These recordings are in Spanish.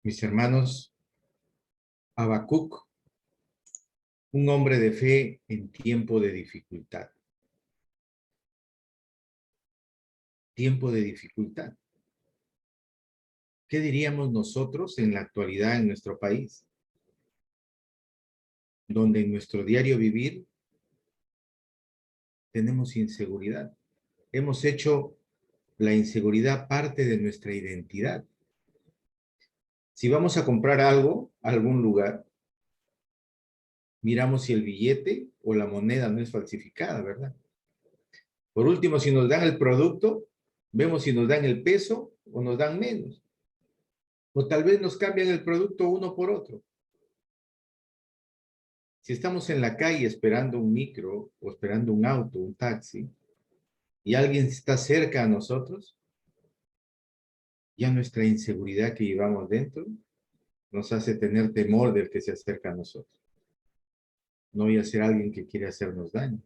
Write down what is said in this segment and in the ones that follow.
Mis hermanos, Habacuc, un hombre de fe en tiempo de dificultad. Tiempo de dificultad. ¿Qué diríamos nosotros en la actualidad en nuestro país? Donde en nuestro diario vivir tenemos inseguridad. Hemos hecho la inseguridad parte de nuestra identidad. Si vamos a comprar algo a algún lugar, miramos si el billete o la moneda no es falsificada, ¿verdad? Por último, si nos dan el producto, vemos si nos dan el peso o nos dan menos. O tal vez nos cambian el producto uno por otro. Si estamos en la calle esperando un micro o esperando un auto, un taxi, y alguien está cerca a nosotros, ya nuestra inseguridad que llevamos dentro nos hace tener temor del que se acerca a nosotros. No voy a ser alguien que quiere hacernos daño.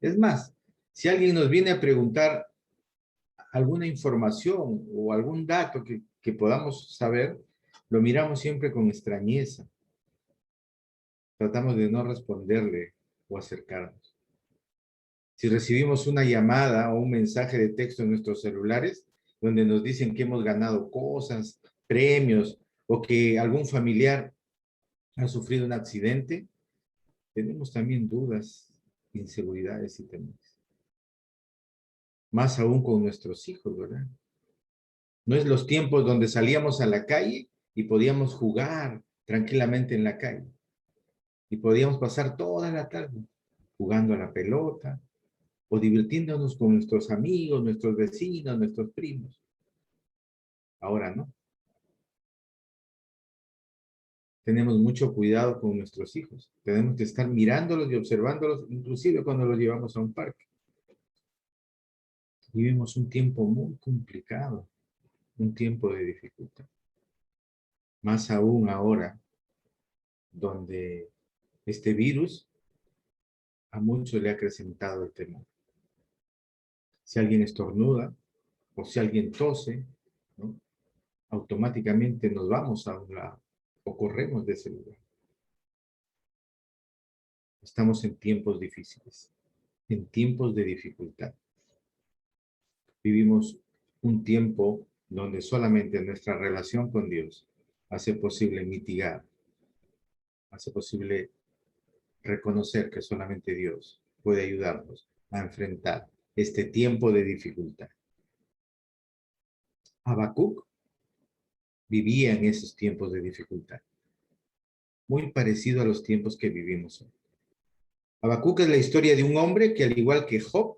Es más, si alguien nos viene a preguntar alguna información o algún dato que podamos saber, lo miramos siempre con extrañeza. Tratamos de no responderle o acercarnos. Si recibimos una llamada o un mensaje de texto en nuestros celulares, donde nos dicen que hemos ganado cosas, premios, o que algún familiar ha sufrido un accidente, tenemos también dudas, inseguridades y temores. Más aún con nuestros hijos, ¿verdad? No es los tiempos donde salíamos a la calle y podíamos jugar tranquilamente en la calle. Y podíamos pasar toda la tarde jugando a la pelota o divirtiéndonos con nuestros amigos, nuestros vecinos, nuestros primos. Ahora no. Tenemos mucho cuidado con nuestros hijos. Tenemos que estar mirándolos y observándolos, inclusive cuando los llevamos a un parque. Vivimos un tiempo muy complicado, un tiempo de dificultad. Más aún ahora, donde este virus a muchos le ha acrecentado el temor. Si alguien estornuda o si alguien tose, ¿no? Automáticamente nos vamos a un lado o corremos de ese lugar. Estamos en tiempos difíciles, en tiempos de dificultad. Vivimos un tiempo donde solamente nuestra relación con Dios hace posible mitigar, hace posible reconocer que solamente Dios puede ayudarnos a enfrentar este tiempo de dificultad. Habacuc vivía en esos tiempos de dificultad, muy parecido a los tiempos que vivimos hoy. Habacuc es la historia de un hombre que, al igual que Job,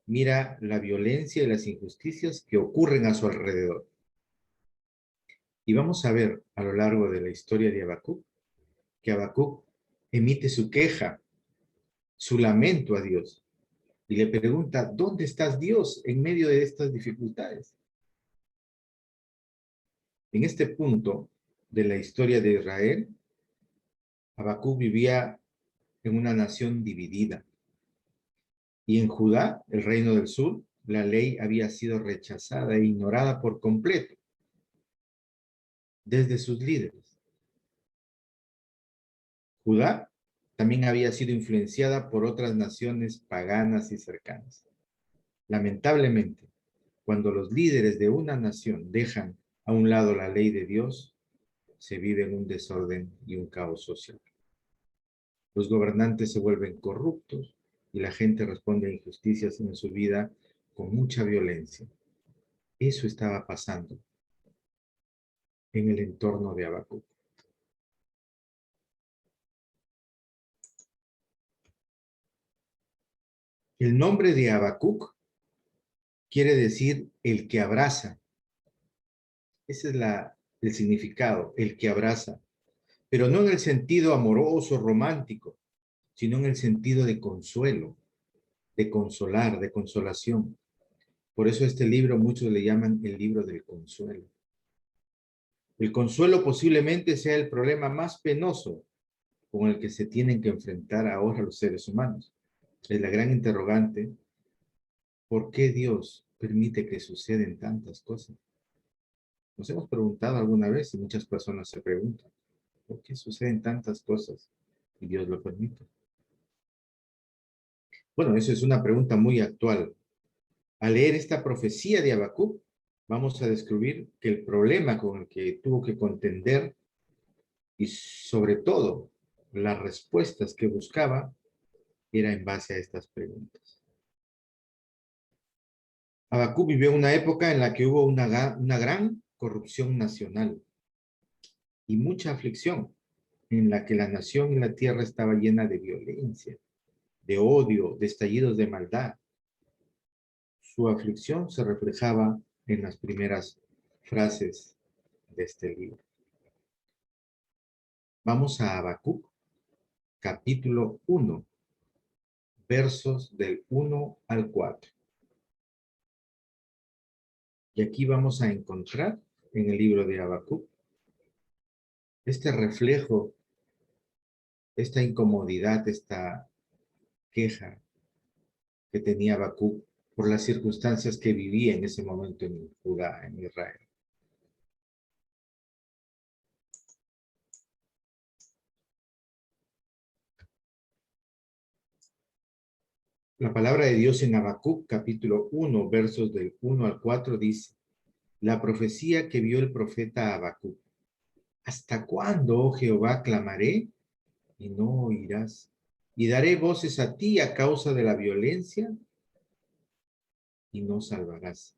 mira la violencia y las injusticias que ocurren a su alrededor. Y vamos a ver a lo largo de la historia de Habacuc que Habacuc emite su queja, su lamento a Dios y le pregunta, ¿dónde estás, Dios, en medio de estas dificultades? En este punto de la historia de Israel, Habacuc vivía en una nación dividida. Y en Judá, el reino del sur, la ley había sido rechazada e ignorada por completo desde sus líderes. Judá también había sido influenciada por otras naciones paganas y cercanas. Lamentablemente, cuando los líderes de una nación dejan a un lado la ley de Dios, se vive en un desorden y un caos social. Los gobernantes se vuelven corruptos y la gente responde a injusticias en su vida con mucha violencia. Eso estaba pasando en el entorno de Habacuc. El nombre de Habacuc quiere decir el que abraza. Ese es el significado, el que abraza. Pero no en el sentido amoroso, romántico, sino en el sentido de consuelo, de consolar, de consolación. Por eso este libro muchos le llaman el libro del consuelo. El consuelo posiblemente sea el problema más penoso con el que se tienen que enfrentar ahora los seres humanos. Es la gran interrogante, ¿por qué Dios permite que sucedan tantas cosas? Nos hemos preguntado alguna vez y muchas personas se preguntan, ¿por qué suceden tantas cosas y Dios lo permite? Bueno, eso es una pregunta muy actual. Al leer esta profecía de Habacuc, vamos a descubrir que el problema con el que tuvo que contender y sobre todo las respuestas que buscaba era en base a estas preguntas. Habacuc vivió una época en la que hubo una gran corrupción nacional y mucha aflicción, en la que la nación y la tierra estaba llena de violencia, de odio, de estallidos de maldad. Su aflicción se reflejaba en las primeras frases de este libro. Vamos a Habacuc, capítulo 1, versos del 1 al 4. Y aquí vamos a encontrar en el libro de Habacuc este reflejo, esta incomodidad, esta queja que tenía Habacuc por las circunstancias que vivía en ese momento en Judá, en Israel. La palabra de Dios en Habacuc, capítulo 1, versos del 1 al 4, dice, la profecía que vio el profeta Habacuc. ¿Hasta cuándo, oh Jehová, clamaré y no oirás? Y daré voces a ti a causa de la violencia y no salvarás.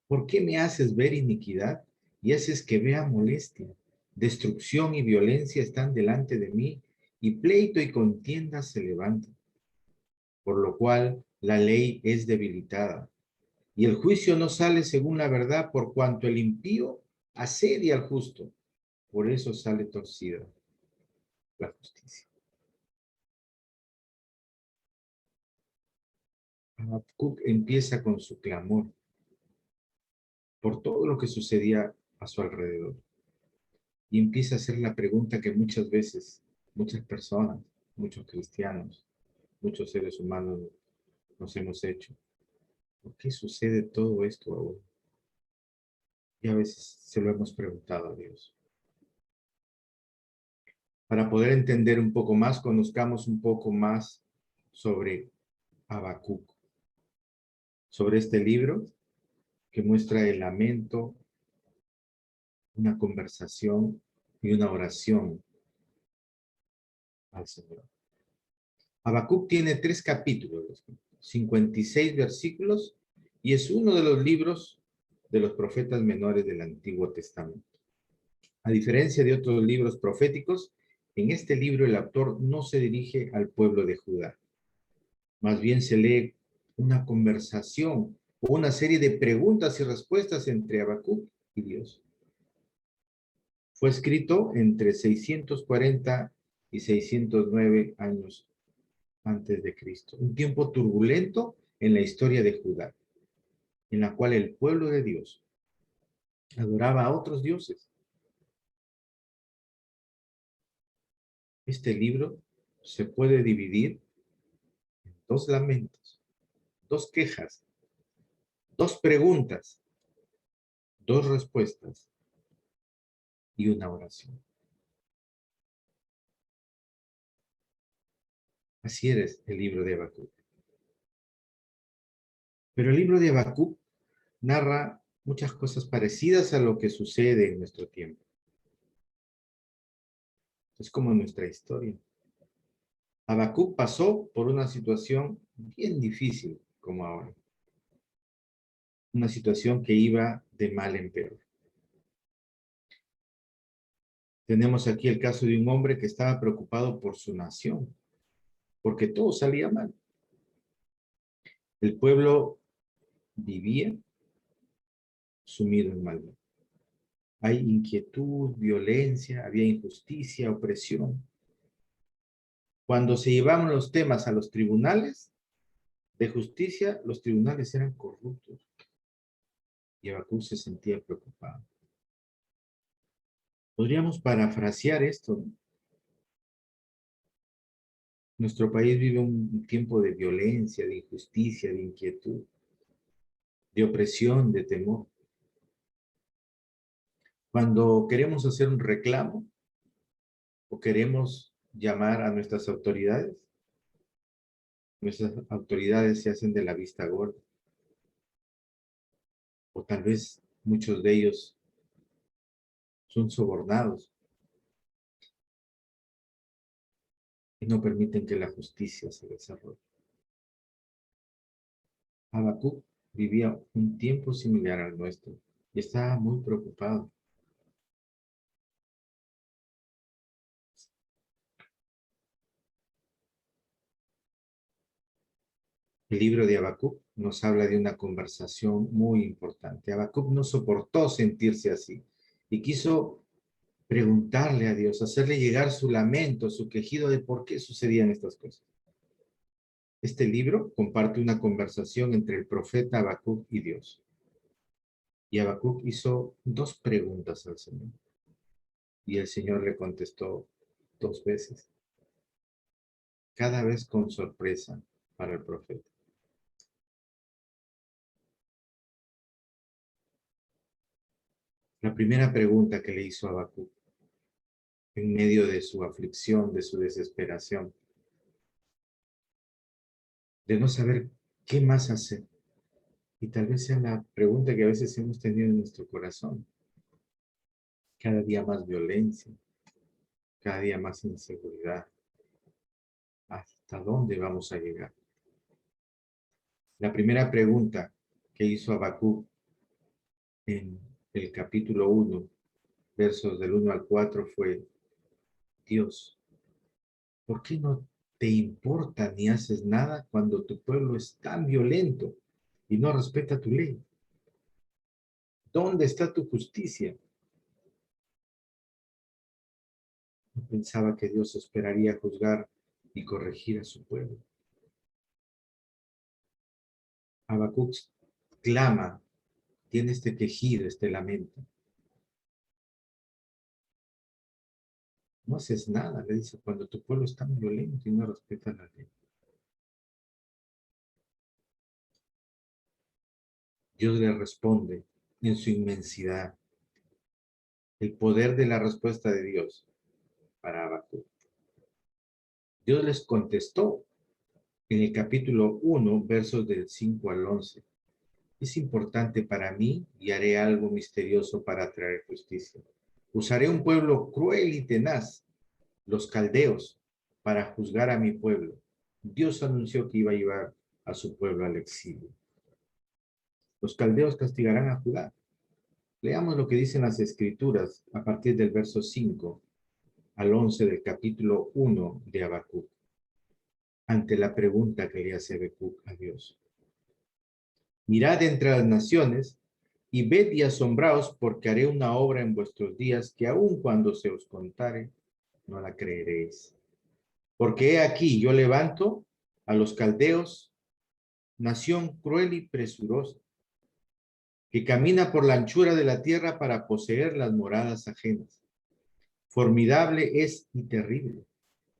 ¿Por qué me haces ver iniquidad y haces que vea molestia? Destrucción y violencia están delante de mí, y pleito y contienda se levantan. Por lo cual la ley es debilitada, y el juicio no sale según la verdad, por cuanto el impío asedia al justo. Por eso sale torcida la justicia. Habacuc empieza con su clamor por todo lo que sucedía a su alrededor. Y empieza a hacer la pregunta que muchas veces, muchas personas, muchos cristianos, muchos seres humanos nos hemos hecho. ¿Por qué sucede todo esto ahora? Y a veces se lo hemos preguntado a Dios. Para poder entender un poco más, conozcamos un poco más sobre Habacuc, sobre este libro que muestra el lamento, una conversación y una oración al Señor. Habacuc tiene 3 capítulos, 56 versículos, y es uno de los libros de los profetas menores del Antiguo Testamento. A diferencia de otros libros proféticos, en este libro el autor no se dirige al pueblo de Judá. Más bien se lee una conversación o una serie de preguntas y respuestas entre Habacuc y Dios. Fue escrito entre 640 y 609 años antes de Cristo, un tiempo turbulento en la historia de Judá, en la cual el pueblo de Dios adoraba a otros dioses. Este libro se puede dividir en 2 lamentos, 2 quejas, 2 preguntas, 2 respuestas y una oración. Así eres el libro de Habacuc. Pero el libro de Habacuc narra muchas cosas parecidas a lo que sucede en nuestro tiempo. Es como nuestra historia. Habacuc pasó por una situación bien difícil como ahora. Una situación que iba de mal en peor. Tenemos aquí el caso de un hombre que estaba preocupado por su nación, porque todo salía mal. El pueblo vivía sumido en maldad. Hay inquietud, violencia, había injusticia, opresión. Cuando se llevaban los temas a los tribunales de justicia, los tribunales eran corruptos. Y Habacuc se sentía preocupado. Podríamos parafrasear esto, ¿no? Nuestro país vive un tiempo de violencia, de injusticia, de inquietud, de opresión, de temor. Cuando queremos hacer un reclamo o queremos llamar a nuestras autoridades se hacen de la vista gorda. O tal vez muchos de ellos son sobornados y no permiten que la justicia se desarrolle. Habacuc vivía un tiempo similar al nuestro y estaba muy preocupado. El libro de Habacuc nos habla de una conversación muy importante. Habacuc no soportó sentirse así y quiso preguntarle a Dios, hacerle llegar su lamento, su quejido de por qué sucedían estas cosas. Este libro comparte una conversación entre el profeta Habacuc y Dios. Y Habacuc hizo dos preguntas al Señor. Y el Señor le contestó dos veces, cada vez con sorpresa para el profeta. La primera pregunta que le hizo Habacuc en medio de su aflicción, de su desesperación, de no saber qué más hacer. Y tal vez sea la pregunta que a veces hemos tenido en nuestro corazón. Cada día más violencia, cada día más inseguridad. ¿Hasta dónde vamos a llegar? La primera pregunta que hizo Habacuc en el capítulo 1, versos del 1 al 4 fue, Dios, ¿por qué no te importa ni haces nada cuando tu pueblo es tan violento y no respeta tu ley? ¿Dónde está tu justicia? No pensaba que Dios esperaría juzgar y corregir a su pueblo. Habacuc clama, tiene este quejido, este lamento. No haces nada, le dice, cuando tu pueblo es tan violento y no respeta la ley. Dios le responde en su inmensidad. El poder de la respuesta de Dios para Habacuc. Dios les contestó en el capítulo 1, versos del 5 al 11. Es importante para mí y haré algo misterioso para traer justicia. Usaré un pueblo cruel y tenaz, los caldeos, para juzgar a mi pueblo. Dios anunció que iba a llevar a su pueblo al exilio. Los caldeos castigarán a Judá. Leamos lo que dicen las escrituras a partir del verso 5 al 11 del capítulo 1 de Habacuc, ante la pregunta que le hace Habacuc a Dios. Mirad entre las naciones y ved y asombraos, porque haré una obra en vuestros días que aun cuando se os contare, no la creeréis. Porque he aquí, yo levanto a los caldeos, nación cruel y presurosa, que camina por la anchura de la tierra para poseer las moradas ajenas. Formidable es y terrible.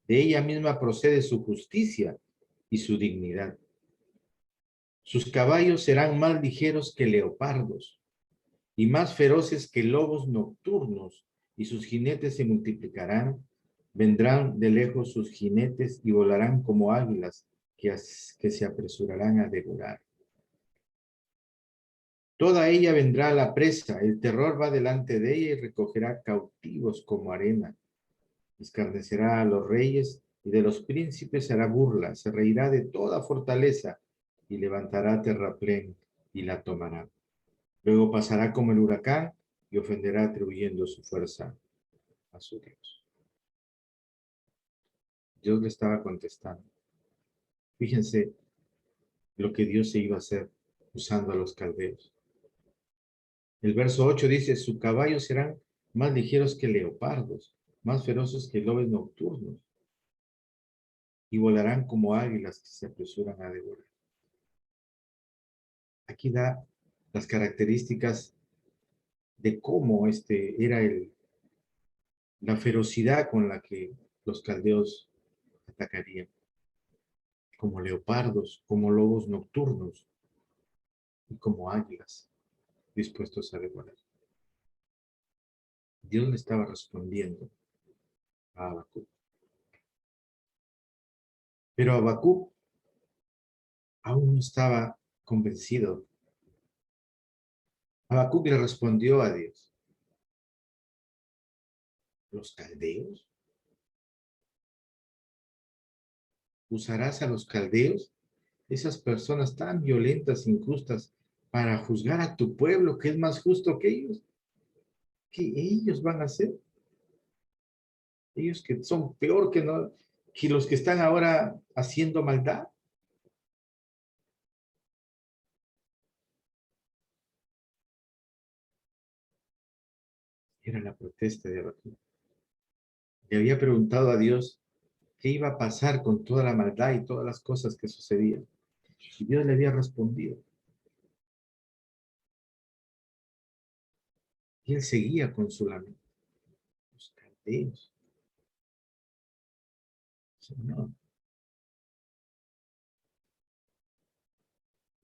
De ella misma procede su justicia y su dignidad. Sus caballos serán más ligeros que leopardos y más feroces que lobos nocturnos, y sus jinetes se multiplicarán. Vendrán de lejos sus jinetes y volarán como águilas que se apresurarán a devorar. Toda ella vendrá a la presa, el terror va delante de ella y recogerá cautivos como arena. Escarnecerá a los reyes y de los príncipes hará burla, se reirá de toda fortaleza y levantará terraplén y la tomará. Luego pasará como el huracán y ofenderá atribuyendo su fuerza a su Dios. Dios le estaba contestando. Fíjense lo que Dios se iba a hacer usando a los caldeos. El verso 8 dice, sus caballos serán más ligeros que leopardos, más feroces que lobos nocturnos, y volarán como águilas que se apresuran a devorar. Aquí da las características de cómo era la ferocidad con la que los caldeos atacarían, como leopardos, como lobos nocturnos y como águilas dispuestos a devorar. Dios le estaba respondiendo a Habacuc. Pero Habacuc aún no estaba convencido. Habacuc le respondió a Dios: ¿los caldeos? ¿Usarás a los caldeos, esas personas tan violentas, injustas, para juzgar a tu pueblo que es más justo que ellos? ¿Qué ellos van a hacer? Ellos que son peor que, no, que los que están ahora haciendo maldad. Era la protesta de Habacuc. Le había preguntado a Dios qué iba a pasar con toda la maldad y todas las cosas que sucedían. Y Dios le había respondido. Y él seguía con su lamento. Los caldeos. Señor.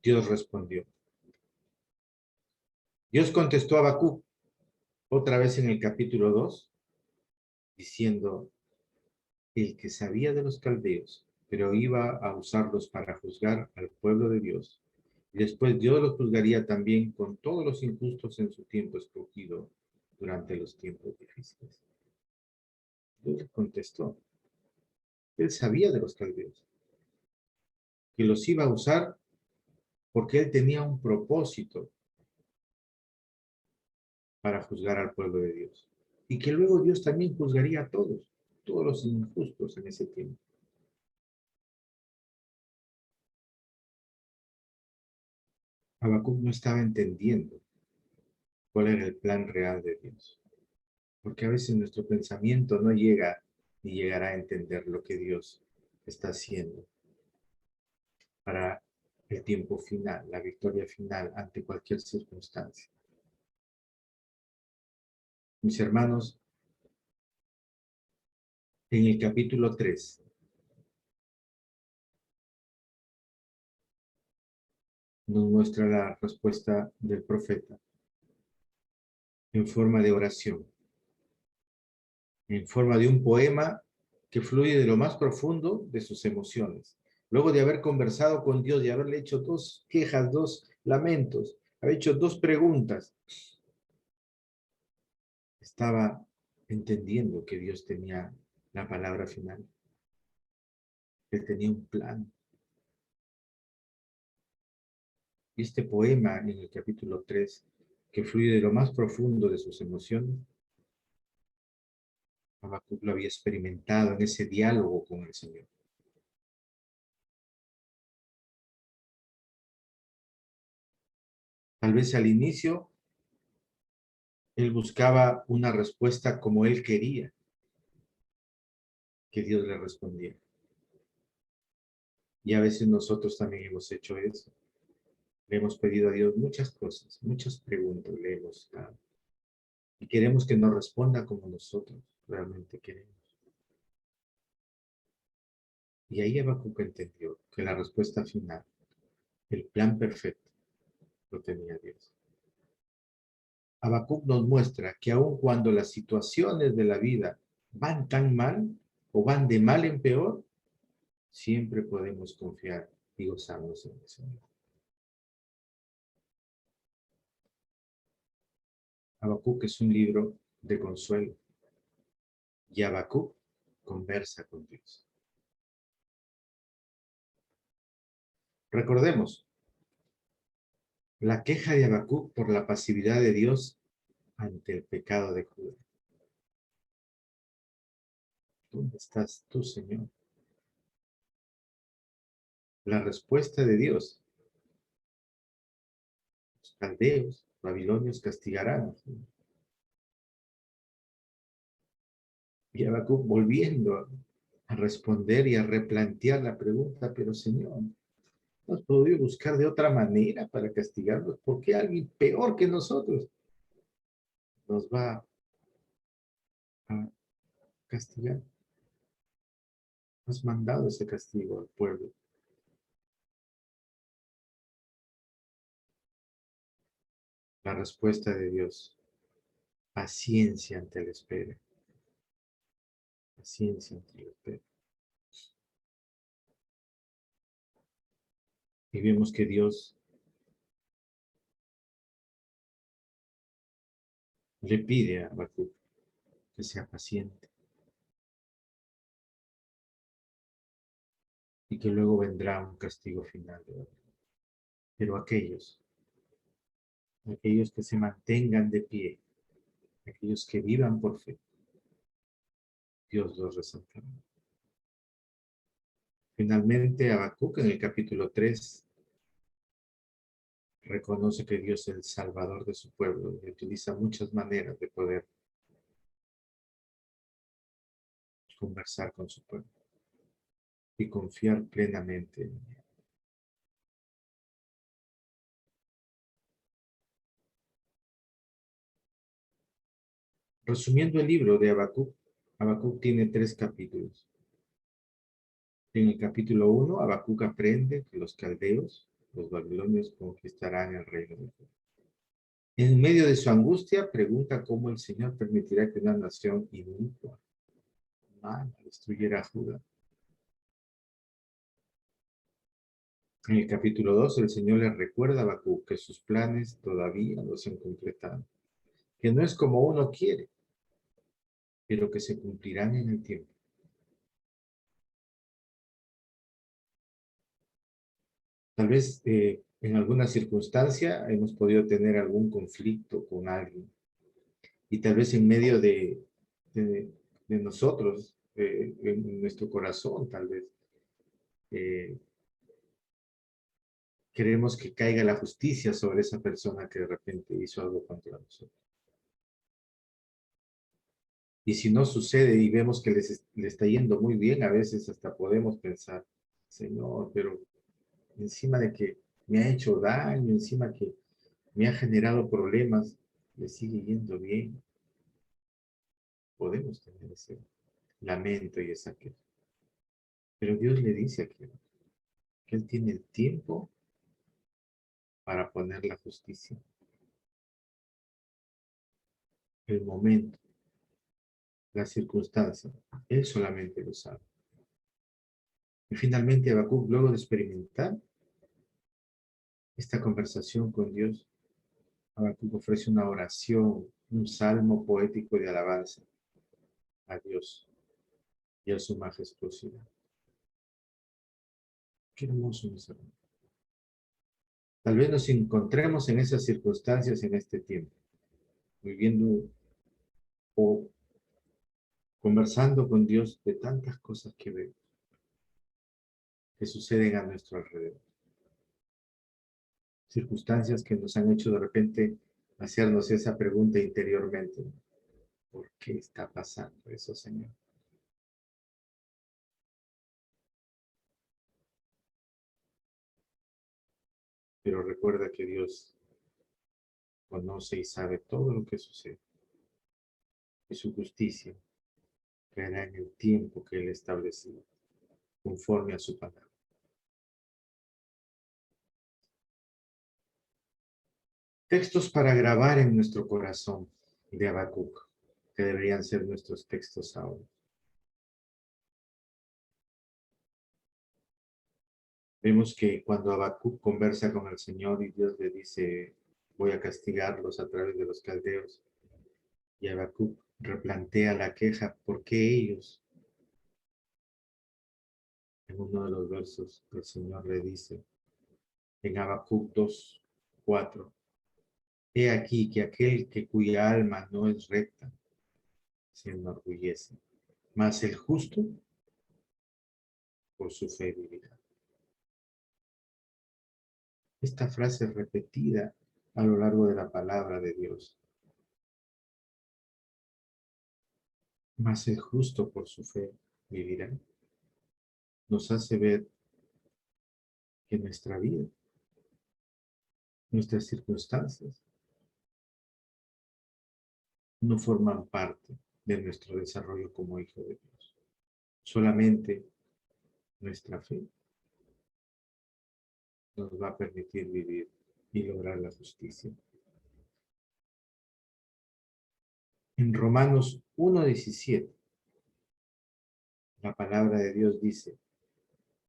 Dios respondió. Dios contestó a Habacuc otra vez en el capítulo 2, diciendo: el que sabía de los caldeos, pero iba a usarlos para juzgar al pueblo de Dios. Y después Dios los juzgaría también con todos los injustos en su tiempo escogido durante los tiempos difíciles. Dios le contestó. Él sabía de los caldeos, que los iba a usar porque él tenía un propósito para juzgar al pueblo de Dios. Y que luego Dios también juzgaría a todos los injustos en ese tiempo. Habacuc no estaba entendiendo cuál era el plan real de Dios. Porque a veces nuestro pensamiento no llega ni llegará a entender lo que Dios está haciendo para el tiempo final, la victoria final ante cualquier circunstancia. Mis hermanos, en el capítulo 3 nos muestra la respuesta del profeta en forma de oración, en forma de un poema que fluye de lo más profundo de sus emociones. Luego de haber conversado con Dios y haberle hecho dos quejas, dos lamentos, haber hecho dos preguntas, estaba entendiendo que Dios tenía la palabra final. Él tenía un plan. Y este poema en el capítulo 3, que fluye de lo más profundo de sus emociones, Habacuc lo había experimentado en ese diálogo con el Señor. Tal vez al inicio él buscaba una respuesta como él quería que Dios le respondiera. Y a veces nosotros también hemos hecho eso. Le hemos pedido a Dios muchas cosas, muchas preguntas le hemos dado. Y queremos que nos responda como nosotros realmente queremos. Y ahí Habacuc entendió que la respuesta final, el plan perfecto, lo tenía Dios. Habacuc nos muestra que aun cuando las situaciones de la vida van tan mal o van de mal en peor, siempre podemos confiar y gozarnos en el Señor. Habacuc es un libro de consuelo y Habacuc conversa con Dios. Recordemos, la queja de Habacuc por la pasividad de Dios ante el pecado de Judá. ¿Dónde estás tú, Señor? La respuesta de Dios: los caldeos, babilonios castigarán. Y Habacuc volviendo a responder y a replantear la pregunta: pero Señor, ¿no has podido buscar de otra manera para castigarlos? ¿Por qué alguien peor que nosotros nos va a castigar? Has mandado ese castigo al pueblo. La respuesta de Dios: paciencia ante la espera, paciencia ante la espera. Y vemos que Dios le pide a Habacuc que sea paciente y que luego vendrá un castigo final. Pero aquellos que se mantengan de pie, aquellos que vivan por fe, Dios los resaltará. Finalmente, Habacuc en el capítulo 3 reconoce que Dios es el salvador de su pueblo y utiliza muchas maneras de poder conversar con su pueblo y confiar plenamente en él. Resumiendo el libro de Habacuc, Habacuc tiene 3 capítulos. En el capítulo 1, Habacuc aprende que los caldeos, los babilonios, conquistarán el reino de Judá. En medio de su angustia, pregunta cómo el Señor permitirá que una nación inicua, mala, destruyera a Judá. En el capítulo 2, el Señor le recuerda a Habacuc que sus planes todavía no se han completado, que no es como uno quiere, pero que se cumplirán en el tiempo. Tal vez en alguna circunstancia hemos podido tener algún conflicto con alguien y tal vez en medio de, de nosotros, en nuestro corazón, tal vez eh, queremos que caiga la justicia sobre esa persona que de repente hizo algo contra nosotros. Y si no sucede y vemos que le está yendo muy bien, a veces hasta podemos pensar, Señor, pero encima de que me ha hecho daño, encima que me ha generado problemas, le sigue yendo bien. Podemos tener ese lamento y esa queja. Pero Dios le dice que Él tiene el tiempo para poner la justicia, el momento, la circunstancia. Él solamente lo sabe. Y finalmente Habacuc, luego de experimentar esta conversación con Dios, Habacuc ofrece una oración, un salmo poético de alabanza a Dios y a su majestuosidad. Qué hermoso, mis hermanos. Tal vez nos encontremos en esas circunstancias en este tiempo, viviendo o conversando con Dios de tantas cosas que vemos, que suceden a nuestro alrededor. Circunstancias que nos han hecho de repente hacernos esa pregunta interiormente. ¿Por qué está pasando eso, Señor? Pero recuerda que Dios conoce y sabe todo lo que sucede. Y su justicia caerá en el tiempo que Él estableció, conforme a su palabra. Textos para grabar en nuestro corazón de Habacuc, que deberían ser nuestros textos ahora. Vemos que cuando Habacuc conversa con el Señor y Dios le dice, voy a castigarlos a través de los caldeos, y Habacuc replantea la queja, ¿por qué ellos? En uno de los versos el Señor le dice, en Habacuc 2:4, he aquí que aquel que cuya alma no es recta se enorgullece, mas el justo por su fe vivirá. Esta frase es repetida a lo largo de la palabra de Dios. Mas el justo por su fe vivirá. Nos hace ver que nuestra vida, nuestras circunstancias, no forman parte de nuestro desarrollo como hijo de Dios. Solamente nuestra fe nos va a permitir vivir y lograr la justicia. En Romanos 1:17, la palabra de Dios dice,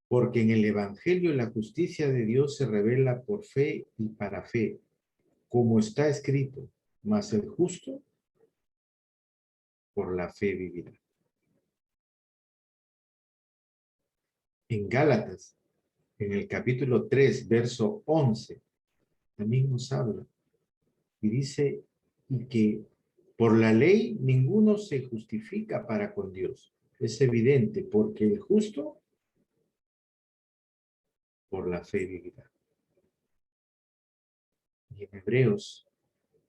porque en el Evangelio la justicia de Dios se revela por fe y para fe, como está escrito, mas el justo por la fe vivirá. En Gálatas, en el capítulo 3, verso 11, también nos habla y dice y que por la ley ninguno se justifica para con Dios. Es evidente, porque el justo por la fe vivirá. Y en Hebreos,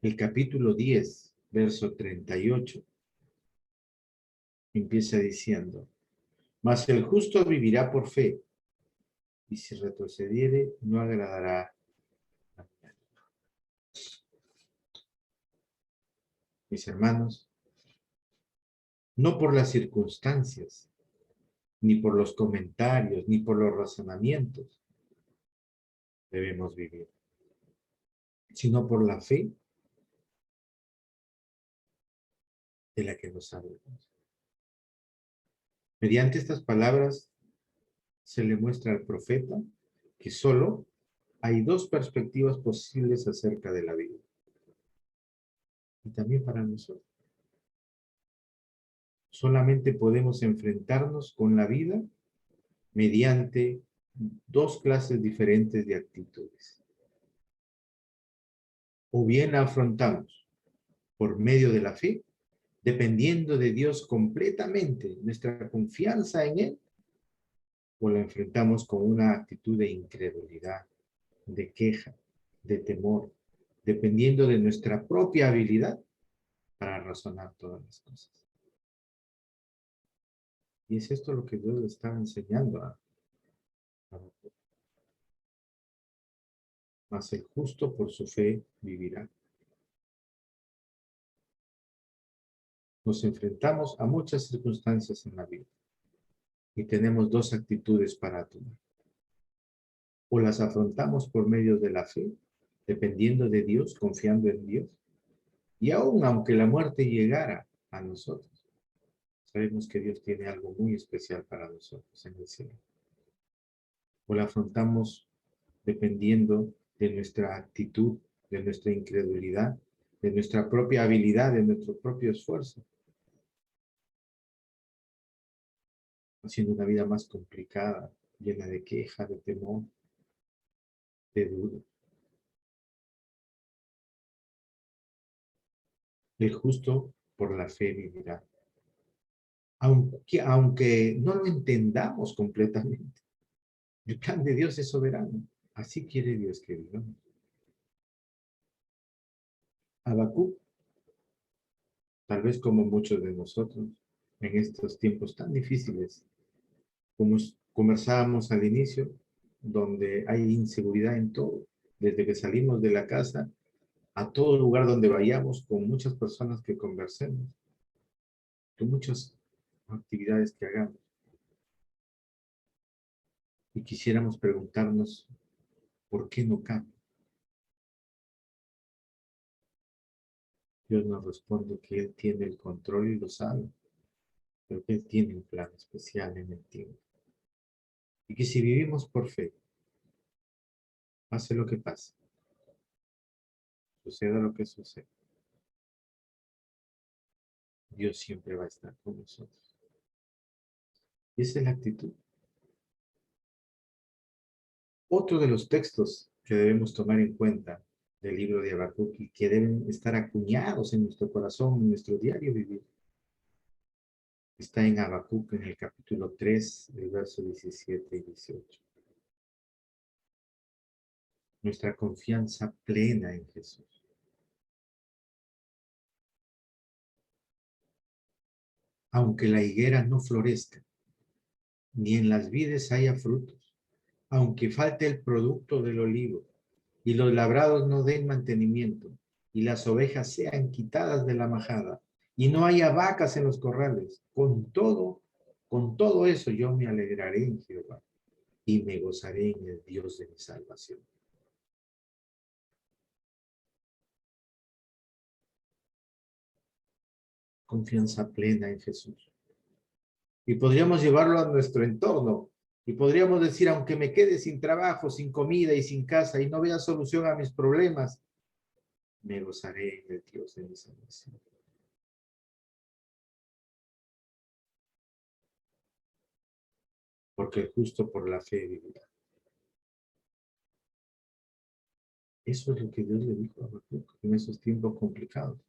el capítulo 10, verso 38, empieza diciendo, mas el justo vivirá por fe, y si retrocediere, no agradará a mi alma. Mis hermanos, no por las circunstancias, ni por los comentarios, ni por los razonamientos debemos vivir, sino por la fe de la que nos habla. Mediante estas palabras se le muestra al profeta que solo hay dos perspectivas posibles acerca de la vida. Y también para nosotros. Solamente podemos enfrentarnos con la vida mediante dos clases diferentes de actitudes. O bien la afrontamos por medio de la fe, dependiendo de Dios completamente, nuestra confianza en Él, o la enfrentamos con una actitud de incredulidad, de queja, de temor, dependiendo de nuestra propia habilidad para razonar todas las cosas. Y es esto lo que Dios le estaba enseñando a mas el justo por su fe vivirá. Nos enfrentamos a muchas circunstancias en la vida y tenemos dos actitudes para tomar. O las afrontamos por medio de la fe, dependiendo de Dios, confiando en Dios, y aún aunque la muerte llegara a nosotros, sabemos que Dios tiene algo muy especial para nosotros en el cielo. O la afrontamos dependiendo de nuestra actitud, de nuestra incredulidad, de nuestra propia habilidad, de nuestro propio esfuerzo, haciendo una vida más complicada, llena de queja, de temor, de duda. El justo por la fe vivirá. Aunque no lo entendamos completamente, el plan de Dios es soberano. Así quiere Dios que vivamos. Habacuc, tal vez como muchos de nosotros, en estos tiempos tan difíciles, como conversábamos al inicio, donde hay inseguridad en todo, desde que salimos de la casa a todo lugar donde vayamos, con muchas personas que conversemos, con muchas actividades que hagamos. Y quisiéramos preguntarnos, ¿por qué no cambia? Dios nos responde que Él tiene el control y lo sabe, pero que Él tiene un plan especial en el tiempo. Y que si vivimos por fe, pase lo que pase, suceda lo que suceda, Dios siempre va a estar con nosotros. Y esa es la actitud. Otro de los textos que debemos tomar en cuenta del libro de Habacuc y que deben estar acuñados en nuestro corazón, en nuestro diario vivir, está en Habacuc, en el capítulo 3, el verso 17 y 18. Nuestra confianza plena en Jesús. Aunque la higuera no florezca, ni en las vides haya frutos, aunque falte el producto del olivo, y los labrados no den mantenimiento, y las ovejas sean quitadas de la majada, y no haya vacas en los corrales, con todo eso yo me alegraré en Jehová, y me gozaré en el Dios de mi salvación. confianza plena en Jesús. Y podríamos llevarlo a nuestro entorno. Y podríamos decir, aunque me quede sin trabajo, sin comida y sin casa y no vea solución a mis problemas, me gozaré en el Dios de mi salvación. Porque el justo por la fe vivirá. Eso es lo que Dios le dijo a Habacuc en esos tiempos complicados.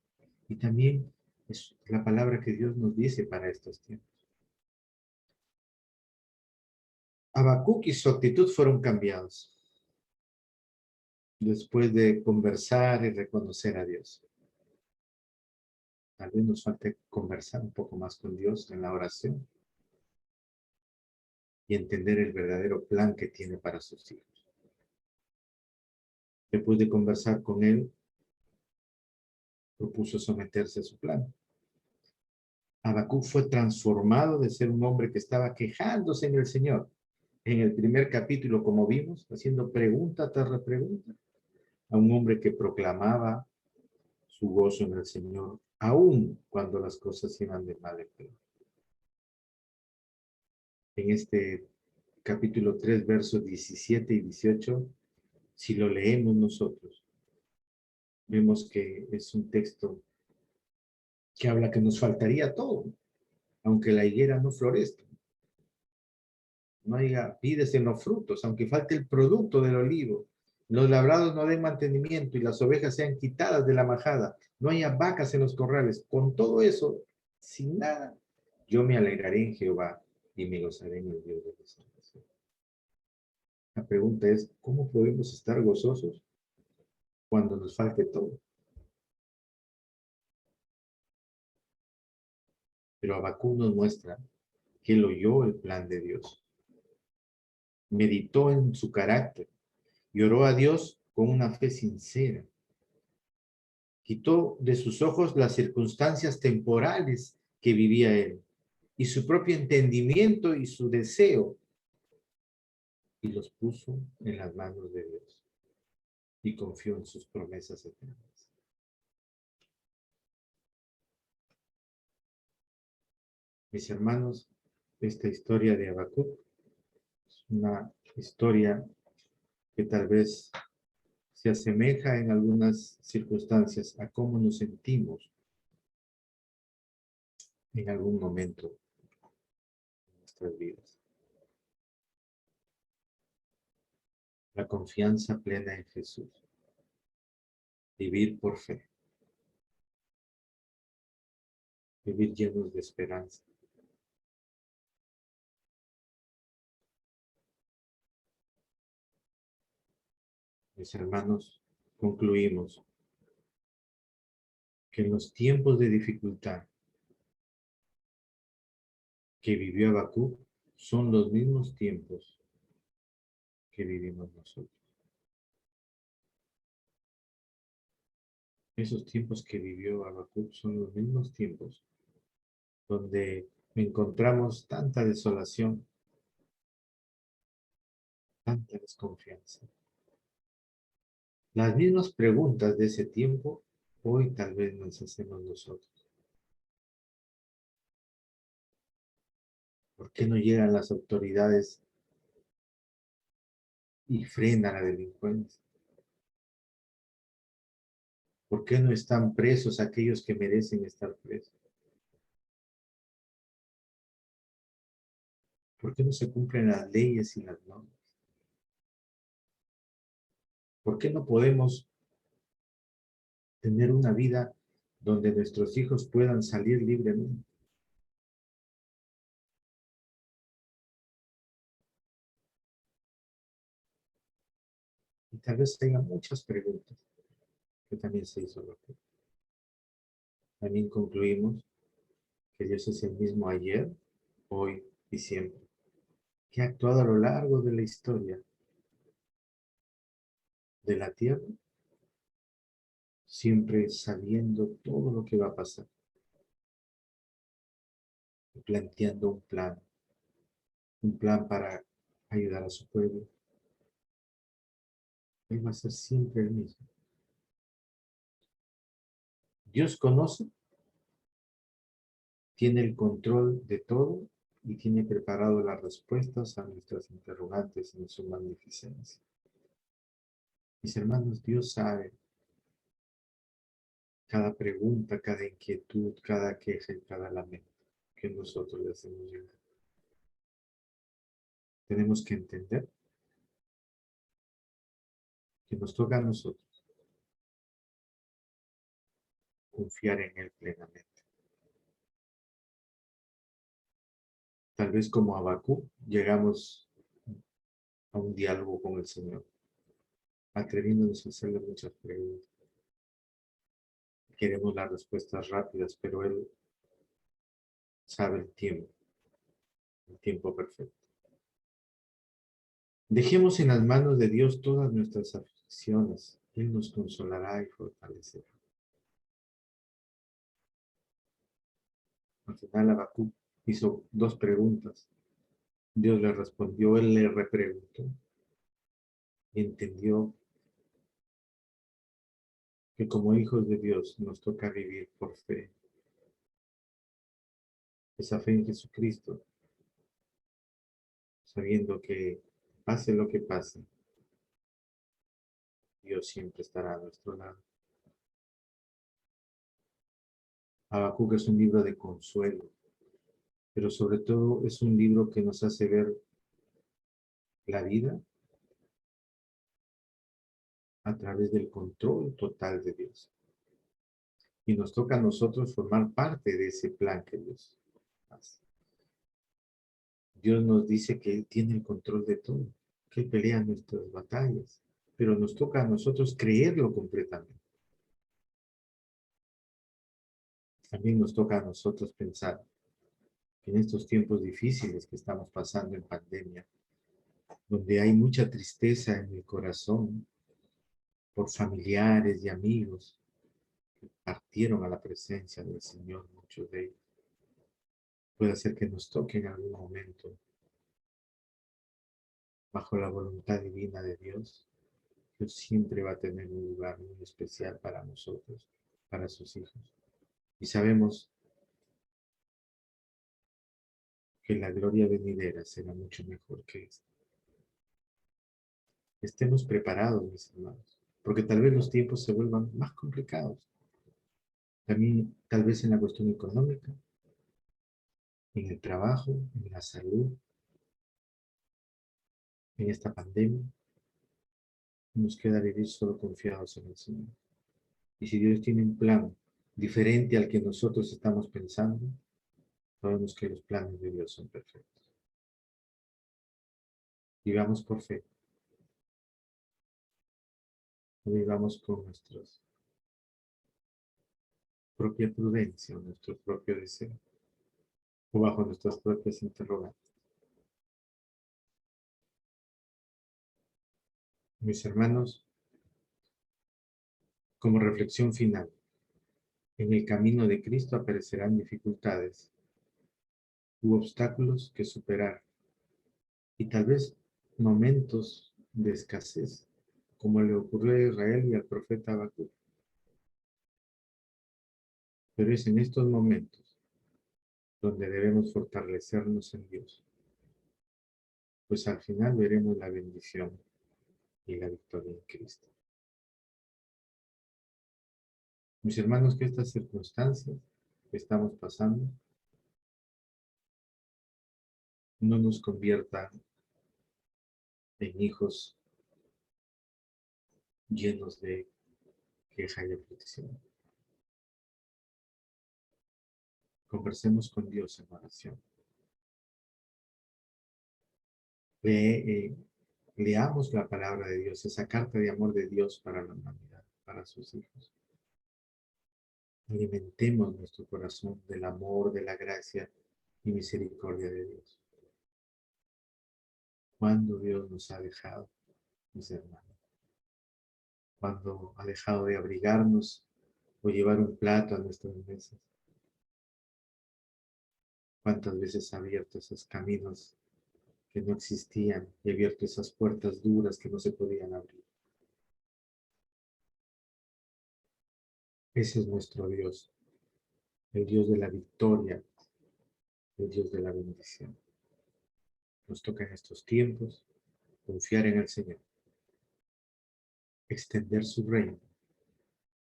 Y también es la palabra que Dios nos dice para estos tiempos. Habacuc y su actitud fueron cambiados después de conversar y reconocer a Dios. Tal vez nos falte conversar un poco más con Dios en la oración y entender el verdadero plan que tiene para sus hijos. Después de conversar con Él, propuso someterse a su plan. Habacuc fue transformado de ser un hombre que estaba quejándose en el Señor. En el primer capítulo, como vimos, haciendo pregunta tras pregunta, a un hombre que proclamaba su gozo en el Señor, aun cuando las cosas iban de mal en peor. En este capítulo 3, versos 17 y 18, si lo leemos nosotros, vemos que es un texto que habla que nos faltaría todo, aunque la higuera no florezca, no haya vides en los frutos, aunque falte el producto del olivo, los labrados no den mantenimiento y las ovejas sean quitadas de la majada, no haya vacas en los corrales. Con todo eso, sin nada, yo me alegraré en Jehová y me gozaré en el Dios de mi salvación. La pregunta es, ¿cómo podemos estar gozosos cuando nos falte todo? Pero Habacuc nos muestra que él oyó el plan de Dios, meditó en su carácter y oró a Dios con una fe sincera. Quitó de sus ojos las circunstancias temporales que vivía él y su propio entendimiento y su deseo y los puso en las manos de Dios y confió en sus promesas eternas. Mis hermanos, esta historia de Habacuc es una historia que tal vez se asemeja en algunas circunstancias a cómo nos sentimos en algún momento de nuestras vidas. La confianza plena en Jesús. Vivir por fe. Vivir llenos de esperanza. Mis hermanos, concluimos que en los tiempos de dificultad que vivió Habacuc son los mismos tiempos que vivimos nosotros. Esos tiempos que vivió Habacuc son los mismos tiempos donde encontramos tanta desolación, tanta desconfianza. Las mismas preguntas de ese tiempo hoy tal vez nos hacemos nosotros. ¿Por qué no llegan las autoridades y frenan la delincuencia? ¿Por qué no están presos aquellos que merecen estar presos? ¿Por qué no se cumplen las leyes y las normas? ¿Por qué no podemos tener una vida donde nuestros hijos puedan salir libremente? Y tal vez tenga muchas preguntas que también se hizo Rafael. También concluimos que Dios es el mismo ayer, hoy y siempre, que ha actuado a lo largo de la historia de la tierra, siempre sabiendo todo lo que va a pasar, y planteando un plan para ayudar a su pueblo. Él va a ser siempre el mismo. Dios conoce tiene el control de todo y tiene preparado las respuestas a nuestras interrogantes en su magnificencia. Mis hermanos, Dios sabe cada pregunta, cada inquietud, cada queja y cada lamento que nosotros le hacemos llegar. Tenemos que entender que nos toca a nosotros confiar en Él plenamente. Tal vez como Habacuc llegamos a un diálogo con el Señor, atreviéndonos a hacerle muchas preguntas. Queremos las respuestas rápidas, pero Él sabe el tiempo perfecto. Dejemos en las manos de Dios todas nuestras aflicciones. Él nos consolará y fortalecerá. Al final Habacuc hizo dos preguntas. Dios le respondió, él le repreguntó y entendió que como hijos de Dios nos toca vivir por fe. Esa fe en Jesucristo, sabiendo que pase lo que pase, Dios siempre estará a nuestro lado. Habacuc es un libro de consuelo, pero sobre todo es un libro que nos hace ver la vida a través del control total de Dios. Y nos toca a nosotros formar parte de ese plan que Dios hace. Dios nos dice que Él tiene el control de todo, que Él pelea nuestras batallas, pero nos toca a nosotros creerlo completamente. También nos toca a nosotros pensar que en estos tiempos difíciles que estamos pasando en pandemia, donde hay mucha tristeza en el corazón por familiares y amigos que partieron a la presencia del Señor, muchos de ellos, puede ser que nos toque en algún momento, bajo la voluntad divina de Dios. Dios siempre va a tener un lugar muy especial para nosotros, para sus hijos. Y sabemos que la gloria venidera será mucho mejor que esta. Estemos preparados, mis hermanos, porque tal vez los tiempos se vuelvan más complicados. También, tal vez en la cuestión económica, en el trabajo, en la salud, en esta pandemia. Nos queda vivir solo confiados en el Señor. Y si Dios tiene un plan diferente al que nosotros estamos pensando, sabemos que los planes de Dios son perfectos. Vivamos por fe. No vivamos con nuestra propia prudencia o nuestro propio deseo o bajo nuestras propias interrogantes. Mis hermanos, como reflexión final, en el camino de Cristo aparecerán dificultades u obstáculos que superar y tal vez momentos de escasez, como le ocurrió a Israel y al profeta Habacuc. Pero es en estos momentos donde debemos fortalecernos en Dios, pues al final veremos la bendición y la victoria en Cristo. Mis hermanos, que estas circunstancias que estamos pasando no nos conviertan en hijos llenos de queja y aflicción. Conversemos con Dios en oración. Le, leamos la palabra de Dios, esa carta de amor de Dios para la humanidad, para sus hijos. Alimentemos nuestro corazón del amor, de la gracia y misericordia de Dios. Cuando Dios nos ha dejado, mis hermanos, cuando ha dejado de abrigarnos o llevar un plato a nuestras mesas. Cuántas veces ha abierto esos caminos que no existían y ha abierto esas puertas duras que no se podían abrir. Ese es nuestro Dios, el Dios de la victoria, el Dios de la bendición. Nos toca en estos tiempos confiar en el Señor, extender su reino,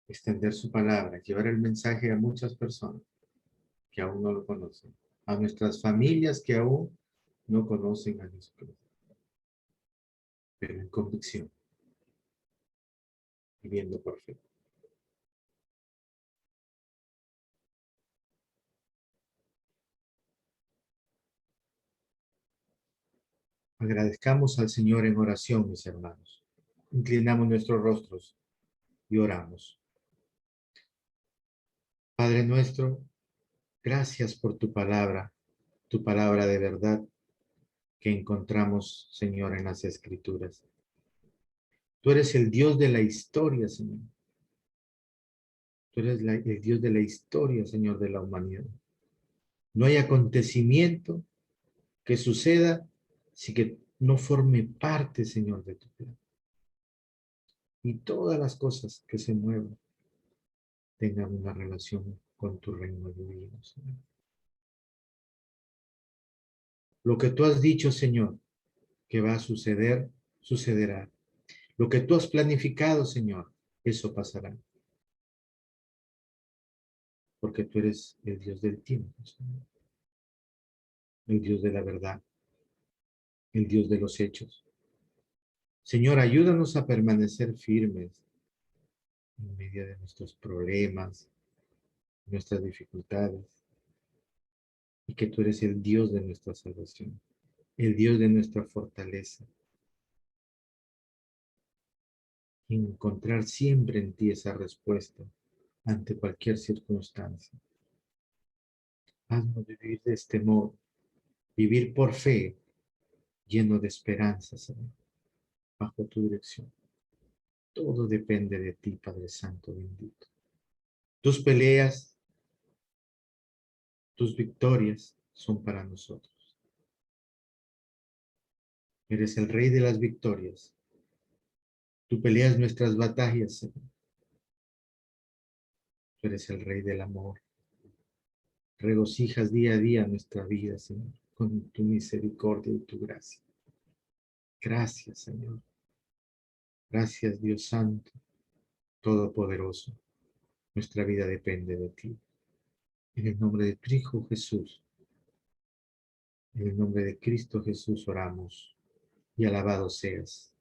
extender su palabra, llevar el mensaje a muchas personas que aún no lo conocen, a nuestras familias que aún no conocen a Jesucristo, pero en convicción, viviendo por fe. Agradezcamos al Señor en oración, mis hermanos. Inclinamos nuestros rostros y oramos. Padre nuestro, gracias por tu palabra de verdad que encontramos, Señor, en las Escrituras. Tú eres el Dios de la historia, Señor. Tú eres el Dios de la historia, Señor, de la humanidad. No hay acontecimiento que suceda sin que no forme parte, Señor, de tu plan. Y todas las cosas que se muevan tengan una relación con tu reino divino, Señor. Lo que tú has dicho, Señor, que va a suceder, sucederá. Lo que tú has planificado, Señor, eso pasará. Porque tú eres el Dios del tiempo, Señor. El Dios de la verdad, el Dios de los hechos. Señor, ayúdanos a permanecer firmes en medio de nuestros problemas, nuestras dificultades, y que tú eres el Dios de nuestra salvación, el Dios de nuestra fortaleza. Y encontrar siempre en ti esa respuesta ante cualquier circunstancia. Haznos vivir de este modo, vivir por fe, lleno de esperanza, Señor, bajo tu dirección. Todo depende de ti, Padre Santo bendito. Tus peleas, tus victorias son para nosotros. Eres el Rey de las victorias. Tú peleas nuestras batallas, Señor. Tú eres el Rey del amor. Regocijas día a día nuestra vida, Señor, con tu misericordia y tu gracia. Gracias, Señor. Gracias, Dios Santo, Todopoderoso. Nuestra vida depende de ti. En el nombre de tu Hijo Jesús, en el nombre de Cristo Jesús oramos y alabado seas.